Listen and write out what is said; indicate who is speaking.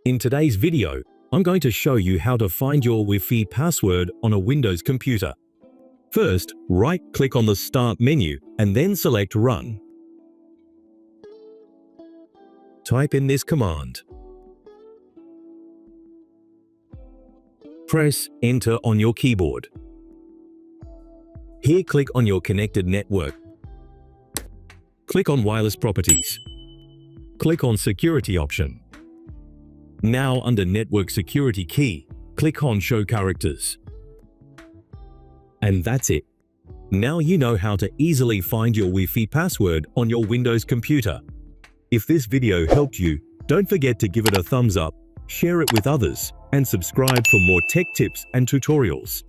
Speaker 1: In today's video, I'm going to show you how to find your Wi-Fi password on a Windows computer. First, right-click on the Start menu and then select Run. Type in this command. Press Enter on your keyboard. Here, click on your connected network. Click on Wireless Properties. Click on Security option. Now, under Network Security key, click on Show Characters. And that's it. Now you know how to easily find your Wi-Fi password on your Windows computer. If this video helped you, don't forget to give it a thumbs up, share it with others, and subscribe for more tech tips and tutorials.